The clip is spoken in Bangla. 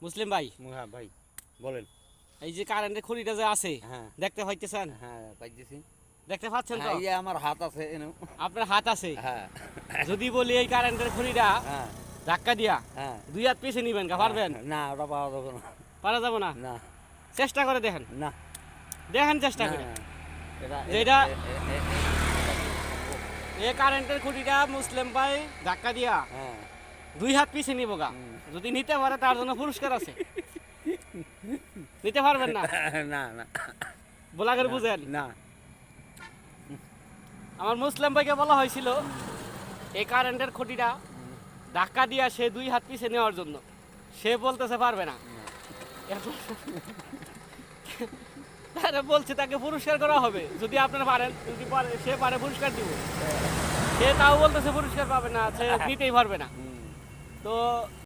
মুসলিম ভাই, হ্যাঁ ভাই বলেন। এই যে কারেন্টের খুঁটিটা যে আছে হ্যাঁ দেখতে পাইতেছেন? হ্যাঁ পাইতেছি। দেখতে পাচ্ছেন তো? হ্যাঁ, এই যে আমার হাত আছে আপনার হাত আছে। হ্যাঁ যদি বলি এই কারেন্টের খুঁটিটা হ্যাঁ ধাক্কা দিয়া হ্যাঁ 2 হাত পিছিয়ে নিবেন, পারবেন? না, ওটা পাওয়া যাবে না। পারা যাবে না? না চেষ্টা করে দেখেন, না দেখেন চেষ্টা না, করে। এটা যেটা এই কারেন্টের খুঁটিটা মুসলিম ভাই ধাক্কা দিয়া হ্যাঁ 2 হাত পিছিয়ে নিব গা। যদি নিতে পারে তার জন্য পুরস্কার আছে। নিতে পারবেন না? না না বলা করে বুঝেন। না আমার মুসলিম ভাইকে বলা হয়েছিল এই কারেন্টের খুঁটিটা ধাক্কা দিয়া সে 2 হাত পিছিয়ে নেওয়ার জন্য। সে বলতেছে পারবে না। তারা বলছে তাকে পুরস্কার করা হবে, যদি আপনারা পারেন, যদি পারে সে পারে পুরস্কার দিব। সে তাও বলতেছে পুরস্কার পাবে না, সে নিতেই পারবে না। তো